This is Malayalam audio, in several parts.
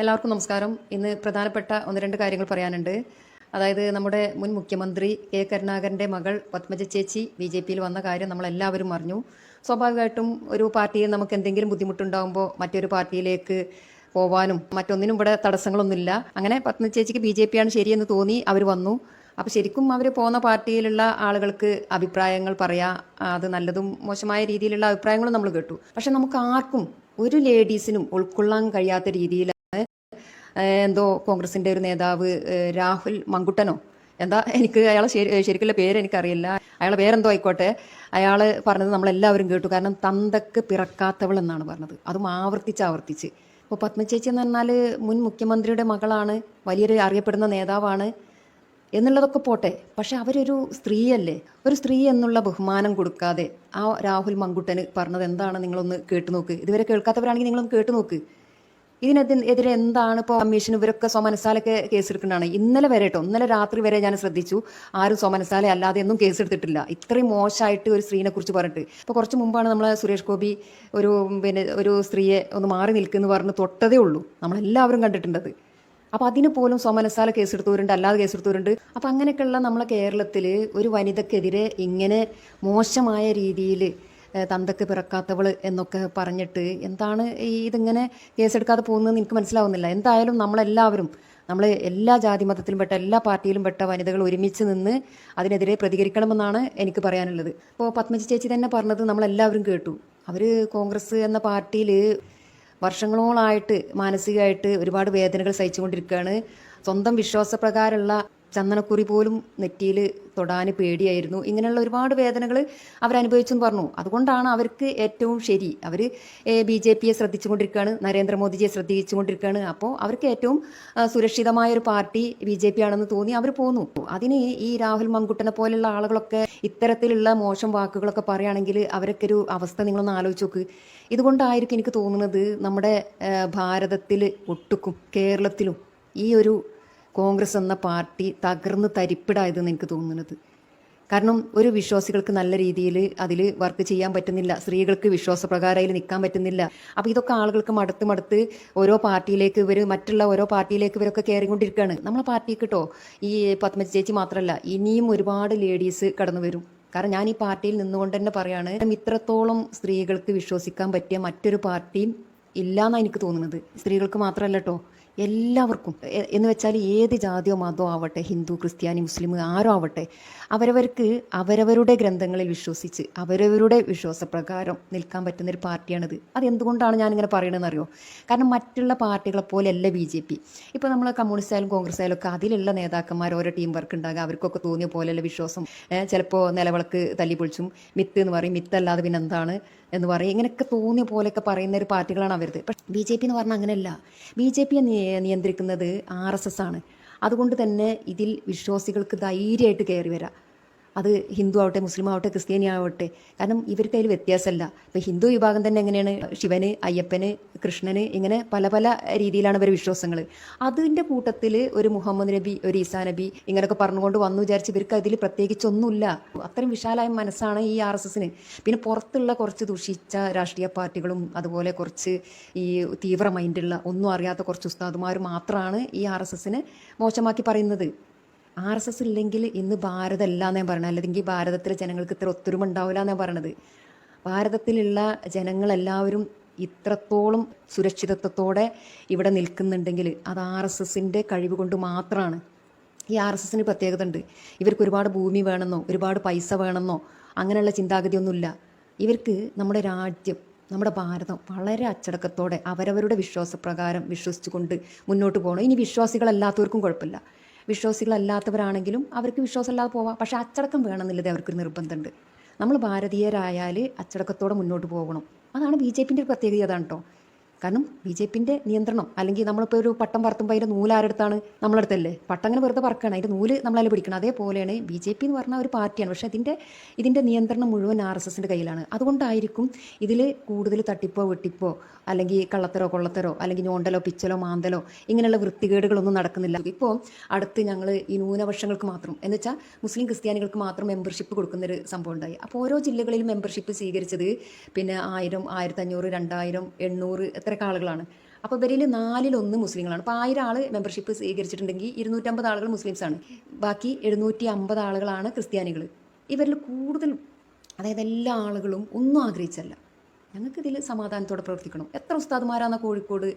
എല്ലാവർക്കും നമസ്കാരം. ഇന്ന് പ്രധാനപ്പെട്ട ഒന്ന് രണ്ട് കാര്യങ്ങൾ പറയാനുണ്ട്. അതായത് നമ്മുടെ മുൻ മുഖ്യമന്ത്രി കെ കരുണാകരൻ്റെ മകൾ പത്മജ ചേച്ചി BJPയിൽ വന്ന കാര്യം നമ്മളെല്ലാവരും അറിഞ്ഞു. സ്വാഭാവികമായിട്ടും ഒരു പാർട്ടിയിൽ നമുക്ക് എന്തെങ്കിലും ബുദ്ധിമുട്ടുണ്ടാകുമ്പോൾ മറ്റൊരു പാർട്ടിയിലേക്ക് പോവാനും മറ്റൊന്നിനും ഇവിടെ തടസ്സങ്ങളൊന്നുമില്ല. അങ്ങനെ പത്മജ ചേച്ചിക്ക് BJP ആണ് ശരിയെന്ന് തോന്നി അവർ വന്നു. അപ്പോൾ ശരിക്കും അവർ പോകുന്ന പാർട്ടിയിലുള്ള ആളുകൾക്ക് അഭിപ്രായങ്ങൾ പറയാം. അത് നല്ലതും മോശമായ രീതിയിലുള്ള അഭിപ്രായങ്ങളും നമ്മൾ കേട്ടു. പക്ഷെ നമുക്ക് ആർക്കും ഒരു ലേഡീസിനും ഉൾക്കൊള്ളാൻ കഴിയാത്ത രീതിയിൽ എന്തോ കോൺഗ്രസിൻ്റെ ഒരു നേതാവ് രാഹുൽ മങ്കുട്ടനോ എന്താ, എനിക്ക് അയാളെ ശരിക്കുള്ള പേര് എനിക്കറിയില്ല, അയാളെ പേരെന്തോ ആയിക്കോട്ടെ, അയാൾ പറഞ്ഞത് നമ്മളെല്ലാവരും കേട്ടു. കാരണം തന്തക്ക് പിറക്കാത്തവൾ എന്നാണ് പറഞ്ഞത്, അതും ആവർത്തിച്ച്. ഇപ്പോൾ പത്മചേച്ചി എന്ന് പറഞ്ഞാൽ മുൻ മുഖ്യമന്ത്രിയുടെ മകളാണ്, വലിയൊരു അറിയപ്പെടുന്ന നേതാവാണ് എന്നുള്ളതൊക്കെ പോട്ടെ. പക്ഷെ അവരൊരു സ്ത്രീയല്ലേ, ഒരു സ്ത്രീ എന്നുള്ള ബഹുമാനം കൊടുക്കാതെ ആ രാഹുൽ മങ്കുട്ടന് പറഞ്ഞത് എന്താണ് നിങ്ങളൊന്ന് കേട്ടു നോക്ക്. ഇതുവരെ കേൾക്കാത്തവരാണെങ്കിൽ നിങ്ങളൊന്ന് കേട്ടു നോക്ക്. ഇതിനെതിരെ എന്താണ് ഇപ്പോൾ കമ്മീഷൻ ഇവരൊക്കെ സ്വമനസാലൊക്കെ കേസെടുക്കുന്നതാണ്. ഇന്നലെ വരെ കേട്ടോ, ഇന്നലെ രാത്രി വരെ ഞാൻ ശ്രദ്ധിച്ചു, ആരും സ്വമനസാല അല്ലാതെ ഒന്നും കേസെടുത്തിട്ടില്ല. ഇത്രയും മോശമായിട്ട് ഒരു സ്ത്രീനെ കുറിച്ച് പറഞ്ഞിട്ട്. ഇപ്പോൾ കുറച്ച് മുമ്പാണ് നമ്മളെ സുരേഷ് ഗോപി ഒരു സ്ത്രീയെ ഒന്ന് മാറി നിൽക്കുമെന്ന് പറഞ്ഞ് തൊട്ടതേ ഉള്ളൂ, നമ്മളെല്ലാവരും കണ്ടിട്ടുണ്ടത്. അപ്പോൾ അതിന് പോലും സ്വമനസാല കേസെടുത്തവരുണ്ട്, അല്ലാതെ കേസെടുത്തവരുണ്ട്. അപ്പം അങ്ങനെയൊക്കെയുള്ള നമ്മളെ കേരളത്തിൽ ഒരു വനിതക്കെതിരെ ഇങ്ങനെ മോശമായ രീതിയിൽ തന്തക്ക് പിറക്കാത്തവൾ എന്നൊക്കെ പറഞ്ഞിട്ട് എന്താണ് ഇതിങ്ങനെ കേസെടുക്കാതെ പോകുന്നതെന്ന് എനിക്ക് മനസ്സിലാവുന്നില്ല. എന്തായാലും നമ്മളെല്ലാവരും, നമ്മൾ എല്ലാ ജാതി മതത്തിലും പെട്ട എല്ലാ പാർട്ടിയിലും പെട്ട വനിതകൾ ഒരുമിച്ച് നിന്ന് അതിനെതിരെ പ്രതികരിക്കണമെന്നാണ് എനിക്ക് പറയാനുള്ളത്. ഇപ്പോൾ പത്മജ ചേച്ചി തന്നെ പറഞ്ഞത് നമ്മളെല്ലാവരും കേട്ടു. അവർ കോൺഗ്രസ് എന്ന പാർട്ടിയിൽ വർഷങ്ങളോളായിട്ട് മാനസികമായിട്ട് ഒരുപാട് വേദനകൾ സഹിച്ചുകൊണ്ടിരിക്കുകയാണ്. സ്വന്തം വിശ്വാസപ്രകാരമുള്ള ചന്ദനക്കുറി പോലും നെറ്റിയിൽ തൊടാൻ പേടിയായിരുന്നു. ഇങ്ങനെയുള്ള ഒരുപാട് വേദനകൾ അവരനുഭവിച്ചെന്ന് പറഞ്ഞു. അതുകൊണ്ടാണ് അവർക്ക് ഏറ്റവും ശരി, അവർ BJPയെ ശ്രദ്ധിച്ചുകൊണ്ടിരിക്കുകയാണ്, നരേന്ദ്രമോദിജിയെ ശ്രദ്ധിച്ചുകൊണ്ടിരിക്കുകയാണ്. അപ്പോൾ അവർക്ക് ഏറ്റവും സുരക്ഷിതമായൊരു പാർട്ടി BJP ആണെന്ന് തോന്നി അവർ പോന്നു. അതിന് ഈ രാഹുൽ മങ്കുട്ടനെ പോലുള്ള ആളുകളൊക്കെ ഇത്തരത്തിലുള്ള മോശം വാക്കുകളൊക്കെ പറയുകയാണെങ്കിൽ അവരൊക്കെ ഒരു അവസ്ഥ നിങ്ങളൊന്ന് ആലോചിച്ച് നോക്ക്. ഇതുകൊണ്ടായിരിക്കും എനിക്ക് തോന്നുന്നത് നമ്മുടെ ഭാരതത്തിൽ ഒട്ടുക്കും കേരളത്തിലും ഈ ഒരു കോൺഗ്രസ് എന്ന പാർട്ടി തകർന്ന് തരിപ്പിടായതെന്ന് എനിക്ക് തോന്നുന്നത്. കാരണം ഒരു വിശ്വാസികൾക്ക് നല്ല രീതിയിൽ അതിൽ വർക്ക് ചെയ്യാൻ പറ്റുന്നില്ല, സ്ത്രീകൾക്ക് വിശ്വാസപ്രകാരം അതിൽ നിൽക്കാൻ പറ്റുന്നില്ല. അപ്പോൾ ഇതൊക്കെ ആളുകൾക്ക് മടുത്ത് ഓരോ പാർട്ടിയിലേക്ക് മറ്റുള്ള ഓരോ പാർട്ടിയിലേക്ക് ഇവരൊക്കെ കയറിക്കൊണ്ടിരിക്കുകയാണ്. നമ്മളെ പാർട്ടിക്ക് കേട്ടോ, ഈ പത്മജ ചേച്ചി മാത്രമല്ല, ഇനിയും ഒരുപാട് ലേഡീസ് കടന്നു വരും. കാരണം ഞാൻ ഈ പാർട്ടിയിൽ നിന്നുകൊണ്ട് തന്നെ പറയാണ്, ഇത്രത്തോളം സ്ത്രീകൾക്ക് വിശ്വസിക്കാൻ പറ്റിയ മറ്റൊരു പാർട്ടിയും ഇല്ലയെന്നാണ് എനിക്ക് തോന്നുന്നത്. സ്ത്രീകൾക്ക് മാത്രമല്ല കേട്ടോ, എല്ലാവർക്കും എന്ന് വെച്ചാൽ ഏത് ജാതിയോ മതമോ ആവട്ടെ, ഹിന്ദു ക്രിസ്ത്യാനി മുസ്ലിം ആരോ ആവട്ടെ, അവരവർക്ക് അവരവരുടെ ഗ്രന്ഥങ്ങളിൽ വിശ്വസിച്ച് അവരവരുടെ വിശ്വാസപ്രകാരം നിൽക്കാൻ പറ്റുന്നൊരു പാർട്ടിയാണിത്. അതെന്തുകൊണ്ടാണ് ഞാനിങ്ങനെ പറയണമെന്ന് അറിയോ? കാരണം മറ്റുള്ള പാർട്ടികളെ പോലെയല്ല BJP. ഇപ്പോൾ നമ്മൾ കമ്മ്യൂണിസ്റ്റ് ആയാലും കോൺഗ്രസ് ആയാലും ഒക്കെ അതിലുള്ള നേതാക്കന്മാർ ഓരോ ടീം വർക്ക് ഉണ്ടാകുക, അവർക്കൊക്കെ തോന്നിയ പോലെയല്ല വിശ്വാസം. ചിലപ്പോൾ നിലവിളക്ക് തല്ലിപ്പൊളിച്ചും മിത്ത് എന്ന് പറയും, മിത്തല്ലാതെ പിന്നെ എന്താണ് എന്ന് പറയും, ഇങ്ങനെയൊക്കെ തോന്നിയ പോലെയൊക്കെ പറയുന്ന ഒരു പാർട്ടികളാണ് അവരത്. പക്ഷേ BJP എന്ന് പറഞ്ഞാൽ അങ്ങനെയല്ല. BJPയെ നിയന്ത്രിക്കുന്നത് RSS ആണ്. അതുകൊണ്ട് തന്നെ ഇതിൽ വിശ്വാസികൾക്ക് ധൈര്യമായിട്ട് കയറി വരാം. അത് ഹിന്ദു ആവട്ടെ, മുസ്ലിം ആവട്ടെ, ക്രിസ്ത്യാനി ആവട്ടെ. കാരണം ഇവർക്ക് അതിൽ വ്യത്യാസമല്ല. ഇപ്പോൾ ഹിന്ദു വിഭാഗം തന്നെ എങ്ങനെയാണ്, ശിവന്, അയ്യപ്പന്, കൃഷ്ണന്, ഇങ്ങനെ പല പല രീതിയിലാണ് ഇവർ വിശ്വാസങ്ങൾ. അതിൻ്റെ കൂട്ടത്തിൽ ഒരു മുഹമ്മദ് നബി, ഒരു ഈസാ നബി ഇങ്ങനെയൊക്കെ പറഞ്ഞുകൊണ്ട് വന്നു വിചാരിച്ച് ഇവർക്ക് അതിൽ പ്രത്യേകിച്ചൊന്നുമില്ല. അത്രയും വിശാലമായ മനസ്സാണ് ഈ RSSന്. പിന്നെ പുറത്തുള്ള കുറച്ച് ദുഷിച്ച രാഷ്ട്രീയ പാർട്ടികളും അതുപോലെ കുറച്ച് ഈ തീവ്ര മൈൻഡുള്ള ഒന്നും അറിയാത്ത കുറച്ച് ഉസ്താദുമാർ മാത്രമാണ് ഈ RSSനെ മോശമാക്കി പറയുന്നത്. RSS ഇല്ലെങ്കിൽ ഇന്ന് ഭാരതം അല്ല എന്നാണ് പറയണത്. അല്ലെങ്കിൽ ഭാരതത്തിലെ ജനങ്ങൾക്ക് ഇത്ര ഒത്തൊരുമ ഉണ്ടാവില്ല എന്നാണ് പറയണത്. ഭാരതത്തിലുള്ള ജനങ്ങളെല്ലാവരും ഇത്രത്തോളം സുരക്ഷിതത്വത്തോടെ ഇവിടെ നിൽക്കുന്നുണ്ടെങ്കിൽ അത് RSSൻ്റെ കഴിവ് കൊണ്ട് മാത്രമാണ്. ഈ RSSന് പ്രത്യേകത ഉണ്ട്. ഇവർക്ക് ഒരുപാട് ഭൂമി വേണമെന്നോ ഒരുപാട് പൈസ വേണമെന്നോ അങ്ങനെയുള്ള ചിന്താഗതിയൊന്നുമില്ല. ഇവർക്ക് നമ്മുടെ രാജ്യം, നമ്മുടെ ഭാരതം വളരെ അച്ചടക്കത്തോടെ അവരവരുടെ വിശ്വാസപ്രകാരം വിശ്വസിച്ചുകൊണ്ട് മുന്നോട്ട് പോകണം. ഇനി വിശ്വാസികളല്ലാത്തവർക്കും കുഴപ്പമില്ല, വിശ്വാസികളല്ലാത്തവരാണെങ്കിലും അവർക്ക് വിശ്വാസമില്ലാതെ പോവാം. പക്ഷേ അച്ചടക്കം വേണമെന്നുള്ളത് അവർക്കൊരു നിർബന്ധമുണ്ട്. നമ്മൾ ഭാരതീയരായാൽ അച്ചടക്കത്തോടെ മുന്നോട്ട് പോകണം. അതാണ് BJPൻ്റെ ഒരു പ്രത്യേകത. അതാണ് കേട്ടോ. കാരണം BJPൻ്റെ നിയന്ത്രണം, അല്ലെങ്കിൽ നമ്മളിപ്പോൾ ഒരു പട്ടം പറത്തുമ്പോൾ അതിൻ്റെ നൂല് ആരെടുത്താണ്? നമ്മളെടുത്തല്ലേ. പട്ടം അങ്ങനെ വെറുതെ പറക്കുകയാണ്, അതിൻ്റെ നൂല് നമ്മളതിൽ പിടിക്കണം. അതേപോലെയാണ് BJP എന്ന് പറഞ്ഞാൽ ഒരു പാർട്ടിയാണ്. പക്ഷേ ഇതിൻ്റെ നിയന്ത്രണം മുഴുവൻ RSSൻ്റെ കയ്യിലാണ്. അതുകൊണ്ടായിരിക്കും ഇതിൽ കൂടുതൽ തട്ടിപ്പോ വെട്ടിപ്പോ അല്ലെങ്കിൽ കള്ളത്തരോ കൊള്ളത്തരോ അല്ലെങ്കിൽ ഞോണ്ടലോ പിച്ചലോ മാന്തലോ ഇങ്ങനെയുള്ള വൃത്തികേടുകളൊന്നും നടക്കുന്നില്ല. ഇപ്പോൾ അടുത്ത് ഞങ്ങൾ ഈ ന്യൂനപക്ഷങ്ങൾക്ക് മാത്രം എന്ന് വെച്ചാൽ മുസ്ലിം ക്രിസ്ത്യാനികൾക്ക് മാത്രം മെമ്പർഷിപ്പ് കൊടുക്കുന്നൊരു സംഭവം ഉണ്ടായി. അപ്പോൾ ഓരോ ജില്ലകളിലും മെമ്പർഷിപ്പ് സ്വീകരിച്ചത് പിന്നെ 1000, 1500, 2000, 800 എത്രയൊക്കെ ആളുകളാണ്. അപ്പോൾ ഇവരിൽ 4/1 മുസ്ലിങ്ങളാണ്. അപ്പോൾ 1000 ആൾ മെമ്പർഷിപ്പ് സ്വീകരിച്ചിട്ടുണ്ടെങ്കിൽ 250 ആളുകൾ മുസ്ലിംസാണ്, ബാക്കി 750 ആളുകളാണ് ക്രിസ്ത്യാനികൾ. ഇവരിൽ കൂടുതൽ, അതായത് എല്ലാ ആളുകളും ഒന്നും ആഗ്രഹിച്ചല്ല, ഞങ്ങൾക്ക് ഇതിൽ സമാധാനത്തോടെ പ്രവർത്തിക്കണം. എത്ര ഉസ്താദുമാരാണ് കോഴിക്കോട്,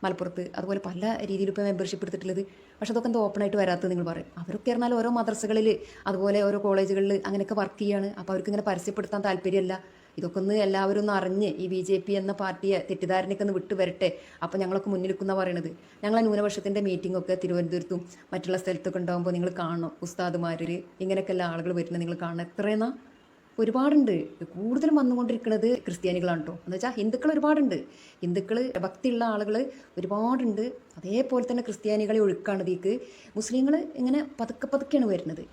മലപ്പുറത്ത്, അതുപോലെ പല രീതിയിൽ ഇപ്പോൾ മെമ്പർഷിപ്പ് എടുത്തിട്ടുള്ളത്. പക്ഷെ അതൊക്കെ എന്താ ഓപ്പണായിട്ട് വരാത്തത് നിങ്ങൾ പറയും. അവരൊക്കെ പറഞ്ഞാൽ ഓരോ മദ്രസകളിൽ അതുപോലെ ഓരോ കോളേജുകളിൽ അങ്ങനെയൊക്കെ വർക്ക് ചെയ്യാണ്. അപ്പോൾ അവർക്ക് ഇങ്ങനെ പരസ്യപ്പെടുത്താൻ താല്പര്യമല്ല. ഇതൊക്കെ ഒന്ന് എല്ലാവരും ഒന്ന് അറിഞ്ഞ് ഈ BJP എന്ന പാർട്ടിയെ തെറ്റിദ്ധാരണയൊക്കെ ഒന്ന് വിട്ടു വരട്ടെ. അപ്പോൾ ഞങ്ങളൊക്കെ മുന്നിലിക്കുന്ന പറയണത്. ഞങ്ങളെ ന്യൂനപക്ഷത്തിൻ്റെ മീറ്റിങ്ങൊക്കെ തിരുവനന്തപുരത്തും മറ്റുള്ള സ്ഥലത്തൊക്കെ ഉണ്ടാകുമ്പോൾ നിങ്ങൾ കാണണം, ഉസ്താദുമാരിൽ ഇങ്ങനെയൊക്കെയുള്ള ആളുകൾ വരുന്നത് നിങ്ങൾ കാണണം. എത്രയെന്നാ ഒരുപാടുണ്ട്. കൂടുതലും വന്നുകൊണ്ടിരിക്കുന്നത് ക്രിസ്ത്യാനികളാണ് കേട്ടോ. എന്ന് വെച്ചാൽ ഹിന്ദുക്കൾ ഒരുപാടുണ്ട്, ഹിന്ദുക്കൾ ഭക്തിയുള്ള ആളുകൾ ഒരുപാടുണ്ട്. അതേപോലെ തന്നെ ക്രിസ്ത്യാനികളെ ഒഴുക്കാണ് ഇതിക്ക്. മുസ്ലിങ്ങൾ ഇങ്ങനെ പതുക്കെ പതുക്കെയാണ് വരുന്നത്.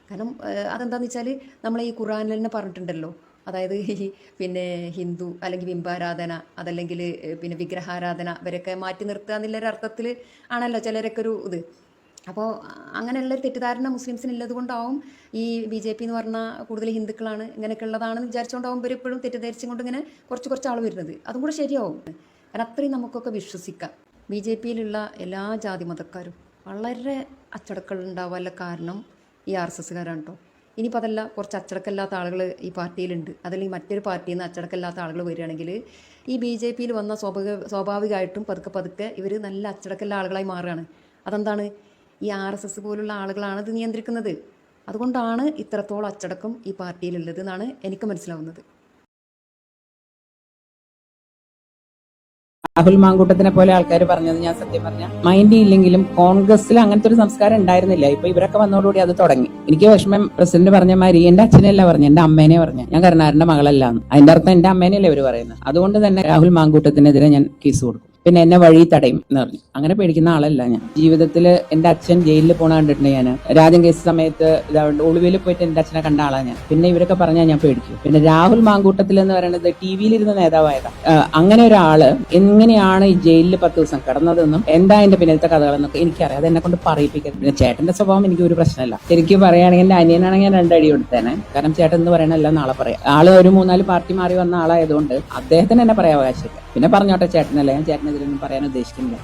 കാരണം അതെന്താണെന്ന് വെച്ചാൽ നമ്മൾ ഈ ഖുറാനിൽ തന്നെ പറഞ്ഞിട്ടുണ്ടല്ലോ, അതായത് ഈ പിന്നെ ഹിന്ദു അല്ലെങ്കിൽ ബിംബാരാധന, അതല്ലെങ്കിൽ പിന്നെ വിഗ്രഹാരാധന ഇവരൊക്കെ മാറ്റി നിർത്തുക എന്നുള്ളൊരു അർത്ഥത്തിൽ ആണല്ലോ ചിലരൊക്കെ ഒരു ഇത്. അപ്പോൾ അങ്ങനെയുള്ളൊരു തെറ്റിദ്ധാരണ മുസ്ലിംസിനുള്ളത് കൊണ്ടാവും ഈ BJP എന്ന് പറഞ്ഞാൽ കൂടുതൽ ഹിന്ദുക്കളാണ് ഇങ്ങനെയൊക്കെ ഉള്ളതാണെന്ന് വിചാരിച്ചുകൊണ്ടാവും ഇവർ എപ്പോഴും തെറ്റിദ്ധരിച്ചും കൊണ്ട് ഇങ്ങനെ കുറച്ച് ആൾ വരുന്നത്. അതും കൂടെ ശരിയാവും. കാരണം അത്രയും നമുക്കൊക്കെ വിശ്വസിക്കാം. BJPയിലുള്ള എല്ലാ ജാതി മതക്കാരും വളരെ അച്ചടക്കം ഉണ്ടാവാനുള്ള കാരണം ഈ RSSകാരാണ് കേട്ടോ. ഇനിയിപ്പോൾ അതല്ല, കുറച്ച് അച്ചടക്കമില്ലാത്ത ആളുകൾ ഈ പാർട്ടിയിലുണ്ട്, അതല്ലെങ്കിൽ മറ്റൊരു പാർട്ടിയിൽ നിന്ന് അച്ചടക്കമില്ലാത്ത ആളുകൾ വരികയാണെങ്കിൽ ഈ BJPയിൽ വന്ന സ്വാഭാവികമായിട്ടും പതുക്കെ ഇവർ നല്ല അച്ചടക്കമുള്ള ആളുകളായി മാറുകയാണ്. അതെന്താണ്, ഈ RSS പോലുള്ള ആളുകളാണ് ഇത് നിയന്ത്രിക്കുന്നത്. അതുകൊണ്ടാണ് ഇത്രത്തോളം അച്ചടക്കം ഈ പാർട്ടിയിലുള്ളത് എന്നാണ് എനിക്ക് മനസ്സിലാവുന്നത്. രാഹുൽ മാങ്കൂട്ടത്തിനെ പോലെ ആൾക്കാർ പറഞ്ഞത് ഞാൻ സത്യം പറഞ്ഞ മൈൻഡ് ഇല്ലെങ്കിലും കോൺഗ്രസിൽ അങ്ങനത്തെ ഒരു സംസ്കാരം ഉണ്ടായിരുന്നില്ല. ഇപ്പൊ ഇവരൊക്കെ വന്നതോടുകൂടി അത് തുടങ്ങി. എനിക്ക് വിഷമം പ്രസിഡന്റ് പറഞ്ഞ മാതിരി എന്റെ അച്ഛനെയല്ല പറഞ്ഞു, എന്റെ അമ്മേനെ പറഞ്ഞു, ഞാൻ കരുണാകരന്റെ മകളല്ലാന്ന്. അതിന്റെ അർത്ഥം എന്റെ അമ്മേനെയല്ലേ ഇവര് പറയുന്നത്. അതുകൊണ്ട് തന്നെ രാഹുൽ മാങ്കൂട്ടത്തിനെതിരെ ഞാൻ കേസ് കൊടുക്കും. പിന്നെ എന്നെ വഴി തടയും എന്ന് പറഞ്ഞു. അങ്ങനെ പേടിക്കുന്ന ആളല്ല ഞാൻ. ജീവിതത്തിൽ എന്റെ അച്ഛൻ ജയിലിൽ പോണ കണ്ടിട്ടുണ്ട് ഞാൻ. രാജ്യം കേസ് സമയത്ത് ഒളിവിൽ പോയിട്ട് എന്റെ അച്ഛനെ കണ്ട ആളാണ് ഞാൻ. പിന്നെ ഇവരൊക്കെ പറഞ്ഞാൽ ഞാൻ പേടിക്കും. പിന്നെ രാഹുൽ മാങ്കൂട്ടത്തിൽ എന്ന് പറയുന്നത് TV-ലിരുന്ന നേതാവായതാണ്. അങ്ങനെ ഒരാള് എങ്ങനെയാണ് ഈ ജയിലിൽ 10 ദിവസം കിടന്നതെന്നും എന്താ അതിന്റെ പിന്നത്തെ കഥകളെന്നൊക്കെ എനിക്കറിയാം. അത് എന്നെ കൊണ്ട് പറയിപ്പിക്കരുത്. പിന്നെ ചേട്ടന്റെ സ്വഭാവം എനിക്ക് ഒരു പ്രശ്നമല്ല. ശരിക്കും പറയുകയാണെങ്കിൽ എന്റെ അനിയനാണെങ്കിൽ ഞാൻ 2 അടി കൊടുത്തേനെ. കാരണം ചേട്ടൻ എന്ന് പറയണല്ല നാളെ പറയാം. ആള് ഒരു 3-4 പാർട്ടി മാറി വന്ന ആളായതുകൊണ്ട് അദ്ദേഹത്തിന് എന്നെ പറയാൻ അവകാശമില്ല. പിന്നെ പറഞ്ഞോട്ടെ ചേട്ടനല്ല, ഞാൻ ചേട്ടനെതിരൊന്നും പറയാൻ ഉദ്ദേശിക്കുന്നില്ല.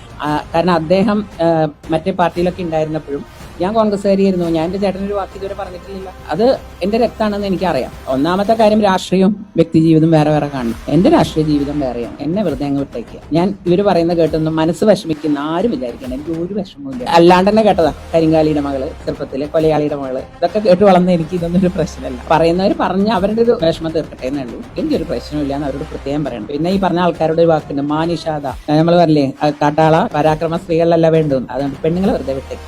കാരണം അദ്ദേഹം മറ്റേ പാർട്ടിയിലൊക്കെ ഉണ്ടായിരുന്നപ്പോഴും ഞാൻ കോൺഗ്രസ്സുകാരിയായിരുന്നു. ഞാൻ എന്റെ ചേട്ടനൊരു വാക്ക് ഇതുവരെ പറഞ്ഞിട്ടില്ല. അത് എന്റെ രക്താണെന്ന് എനിക്കറിയാം. ഒന്നാമത്തെ കാര്യം, രാഷ്ട്രീയവും വ്യക്തി ജീവിതം വേറെ വേറെ കാണണം. എന്റെ രാഷ്ട്രീയ ജീവിതം വേറെയാണ്. എന്നെ വെറുതെ അങ്ങ് വിട്ടേക്കുക. ഞാൻ ഇവര് പറയുന്ന കേട്ടൊന്നും മനസ്സ് വിഷമിക്കുന്ന ആരും വിചാരിക്കണം. എനിക്ക് ഒരു വിഷമവും അല്ലാണ്ട് തന്നെ കേട്ടതാ. കരിങ്കാലിയുടെ മകള്, ചെറുപ്പത്തിലെ കൊലയാളിയുടെ മകള്, ഇതൊക്കെ കേട്ട് വളർന്ന എനിക്ക് ഇതൊന്നും ഒരു പ്രശ്നമല്ല. പറയുന്നവർ പറഞ്ഞ് അവരുടെ ഒരു വിഷമം തീർക്കട്ടെ എന്നേ ഉള്ളൂ. എനിക്കൊരു പ്രശ്നമില്ല എന്ന് അവരോട് പ്രത്യേകം പറയണം. പിന്നെ ഈ പറഞ്ഞ ആൾക്കാരുടെ ഒരു വാക്കുണ്ട്, മാനിഷാദ. നമ്മൾ പറയില്ലേ, കാട്ടാള പരാക്രമ സ്ത്രീകളിലല്ല വേണ്ടത്. അതുകൊണ്ട് പെണ്ണുങ്ങളെ വെറുതെ വിട്ടേക്ക്.